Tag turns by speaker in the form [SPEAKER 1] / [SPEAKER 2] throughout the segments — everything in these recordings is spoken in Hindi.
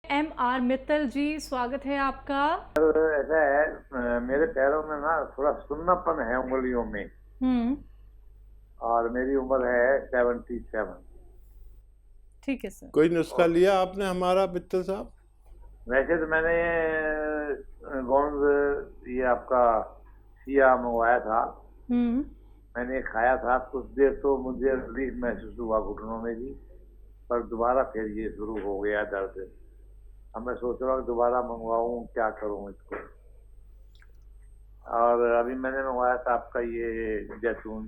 [SPEAKER 1] M.R. मित्तल जी, स्वागत है आपका।
[SPEAKER 2] ऐसा है, मेरे पैरों में ना थोड़ा सुन्नापन है उंगलियों में। और मेरी उम्र है 77।
[SPEAKER 1] ठीक है सर।
[SPEAKER 3] कोई नुस्खा लिया आपने हमारा मित्तल साहब?
[SPEAKER 2] वैसे तो मैंने गोंद ये आपका सिया मंगवाया था। मैंने खाया था, कुछ देर तो मुझे रिलीफ महसूस हुआ घुटनों में भी, पर दोबारा फिर ये शुरू हो गया दर्द। अब मैं सोच रहा हूँ दोबारा मंगवाऊँ, क्या करूँ इसको। और अभी मैंने मंगवाया था आपका ये जैतून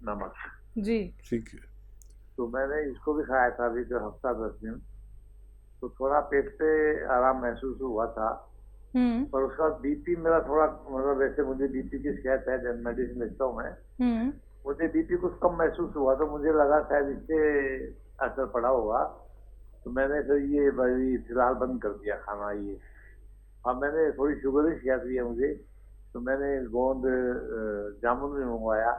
[SPEAKER 2] नमक
[SPEAKER 1] जी।
[SPEAKER 3] ठीक है।
[SPEAKER 2] तो मैंने इसको भी खाया था अभी जो हफ्ता 10 दिन, तो थोड़ा पेट पे आराम महसूस हुआ था। पर उसका बीपी मेरा थोड़ा, मतलब वैसे मुझे बीपी की शिकायत है, जब मेडिसिन लेता हूँ मैं, मुझे बीपी कुछ कम महसूस हुआ, तो मुझे लगा शायद इससे असर पड़ा होगा। तो मैंने फिर ये भाई फिलहाल बंद कर दिया खाना ये। अब मैंने थोड़ी शुगर की शिकायत हुई है मुझे, तो मैंने गोंद जामुन भी मंगवाया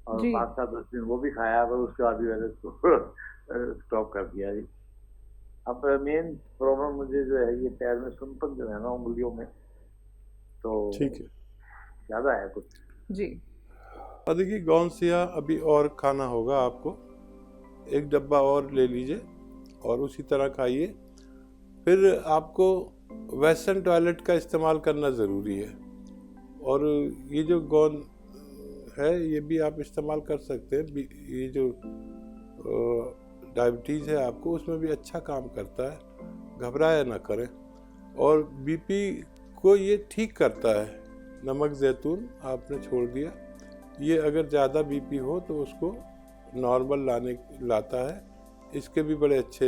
[SPEAKER 2] और
[SPEAKER 1] जी।
[SPEAKER 2] 5-7 दिन वो भी खाया, पर उसके बाद भी मैंने उसको स्टॉप कर दिया जी। अब मेन प्रॉब्लम मुझे जो है ये पैर में सुनपन जो है ना उंगलियों में, तो
[SPEAKER 3] ठीक है,
[SPEAKER 2] ज्यादा है कुछ
[SPEAKER 1] जी।
[SPEAKER 3] और देखिए गौनसिया अभी और खाना होगा आपको, 1 डब्बा और ले लीजिए और उसी तरह खाइए। फिर आपको वेस्टर्न टॉयलेट का इस्तेमाल करना ज़रूरी है, और ये जो गोंद है ये भी आप इस्तेमाल कर सकते हैं। ये जो डायबिटीज़ है आपको, उसमें भी अच्छा काम करता है, घबराया ना करें। और बीपी को ये ठीक करता है। नमक ज़ैतून आपने छोड़ दिया, ये अगर ज़्यादा बीपी हो तो उसको नॉर्मल लाता है। इसके भी बड़े अच्छे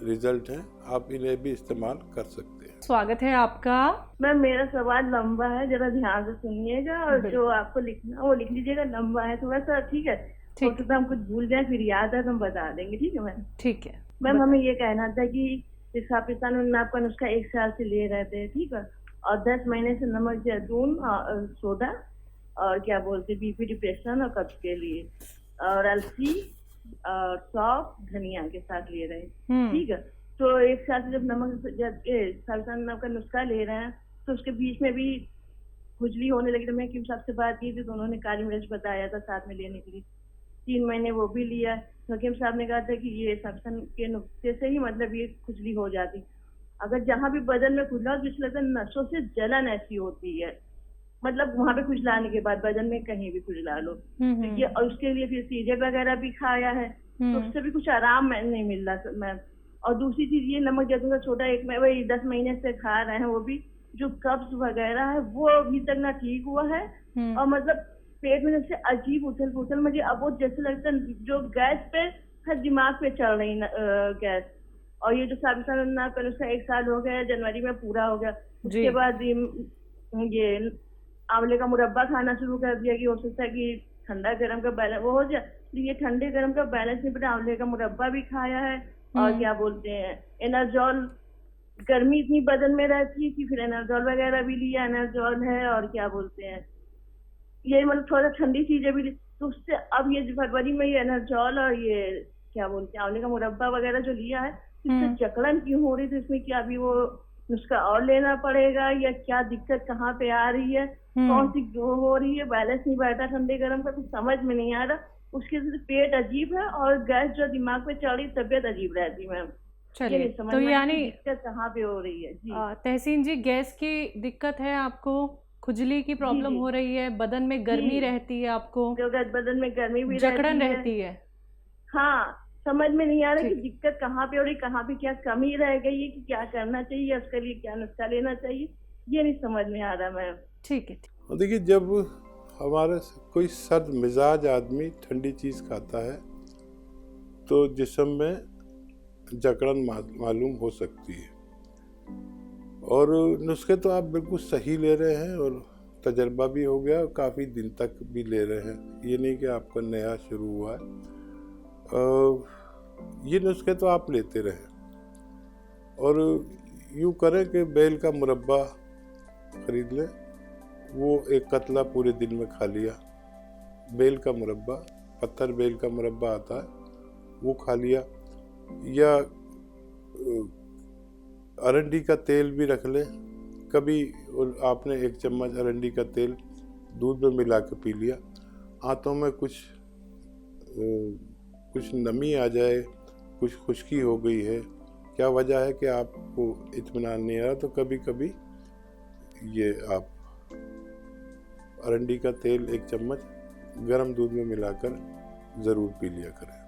[SPEAKER 3] रिजल्ट हैं, आप इन्हें भी इस्तेमाल कर सकते हैं।
[SPEAKER 1] स्वागत है आपका।
[SPEAKER 4] मैम मेरा सवाल लंबा है, जरा ध्यान से सुनिएगा, और जो आपको लिखना वो लिख लीजिएगा, लंबा है थोड़ा सा, ठीक है? हो सकता है हम कुछ भूल जाए, फिर याद है तो हम बता देंगे, ठीक है मैम?
[SPEAKER 1] ठीक है
[SPEAKER 4] मैम हमें ये कहना था कि पाकिस्तान में आपका नुस्खा 1 साल से ले रहे थे, ठीक है? और 10 महीने से नमक जैतून सोडा और क्या बोलते बीपी डिप्रेशन और कब्ज के लिए, और अलसी और सौंफ धनिया के साथ ले रहे हैं, ठीक है? तो 1 साल से जब पाकिस्तान नमक का नुस्खा ले रहे हैं, तो उसके बीच में भी खुजली होने लगी। तो मैं क्यों सबसे बात की थी, तो उन्होंने काली मिर्च बताया था साथ में लेने के लिए। 3 महीने वो भी लिया। हकीम साहब ने कहा था कि ये सबसन के नुस्खे से ही मतलब ये खुजली हो जाती। अगर जहाँ भी बदन में खुजला हो, जिस लगता है नसों से जलन ऐसी होती है, मतलब वहां पे खुजलाने के बाद बदन में कहीं भी खुजला लो, तो ये, और उसके लिए फिर सीजर वगैरह भी खाया है, तो उससे भी कुछ आराम नहीं मिल रहा मैम। और दूसरी चीज ये नमक जैतून का छोटा एक मैं वही 10 महीने से खा रहे हैं, वो भी जो कब्ज वगैरह है वो अभी तक ना ठीक हुआ है। और मतलब पेट में जैसे अजीब उथल पुथल, मुझे अब वो जैसे लगता है जो गैस पे हर दिमाग पे चढ़ रही गैस। और ये जो साबितान का नुस्खा 1 साल हो गया, जनवरी में पूरा हो गया। उसके बाद ये आंवले का मुरब्बा खाना शुरू कर दिया कि हो सकता है कि ठंडा गर्म का बैलेंस वो हो जाए। तो ये ठंडे गर्म का बैलेंस नहीं पड़ा, आंवले का मुरब्बा भी खाया है। और क्या बोलते हैं एनाजॉल, गर्मी इतनी बदन में रहती है कि फिर एनाजॉल वगैरह भी लिया, एनाजॉल है। और क्या बोलते हैं ये मतलब थोड़ा ठंडी चीजें भी ली, तो उससे अब ये फरवरी में ये एनाजॉल और ये क्या बोलते हैं आंवले का मुरब्बा वगैरह जो लिया है, इससे जकड़न क्यों हो रही थी, इसमें क्या अभी वो नुस्खा और लेना पड़ेगा, या क्या दिक्कत कहाँ पे आ रही है, कौन सी जो हो रही है, बैलेंस नहीं बैठा ठंडे गर्म का, कुछ समझ में नहीं आ रहा। उसके पेट अजीब है और गैस जो दिमाग पे चढ़ी, तबियत अजीब रहती मैम।
[SPEAKER 1] चलिए, तो यानी
[SPEAKER 4] दिक्कत कहाँ पे हो रही है? जी
[SPEAKER 1] तहसीन जी, गैस की दिक्कत है आपको, खुजली की प्रॉब्लम हो रही है, बदन में गर्मी रहती है आपको,
[SPEAKER 4] बदन में गर्मी भी
[SPEAKER 1] जकड़न रहती है।
[SPEAKER 4] हाँ, समझ में नहीं आ रहा कि दिक्कत कहाँ पे हो रही, कहाँ पे क्या कमी रह गई है, कि क्या करना चाहिए, उसके लिए क्या नुस्खा लेना चाहिए, ये नहीं समझ में आ रहा मैम।
[SPEAKER 1] ठीक है।
[SPEAKER 3] और देखिए, जब हमारा कोई सर्द मिजाज आदमी ठंडी चीज़ खाता है तो जिस्म में जकड़न मालूम हो सकती है। और नुस्खे तो आप बिल्कुल सही ले रहे हैं, और तजर्बा भी हो गया, और काफ़ी दिन तक भी ले रहे हैं, ये नहीं कि आपका नया शुरू हुआ है। ये नुस्खे तो आप लेते रहें, और यूँ करें कि बेल का मुरब्बा ख़रीद लें, वो 1 कतला पूरे दिन में खा लिया। बेल का मुरब्बा, पत्थर बेल का मुरब्बा आता है, वो खा लिया। या 1 कतला पूरे दिन में खा लिया। बेल का मुरब्बा, पत्थर बेल का मुरब्बा आता है, वो खा लिया। या 1 कतला पूरे दिन में खा लिया। बेल का मुरब्बा, पत्थर बेल का मुरब्बा आता है, वो खा लिया। या अरंडी का तेल भी रख लें। कभी आपने 1 चम्मच अरंडी का तेल दूध में मिला के पी लिया, हाथों में कुछ नमी आ जाए, कुछ खुश्की हो गई है, क्या वजह है कि आपको इत्मीनान नहीं आ रहा, तो कभी कभी ये आप अरंडी का तेल 1 चम्मच गर्म दूध में मिलाकर ज़रूर पी लिया करें।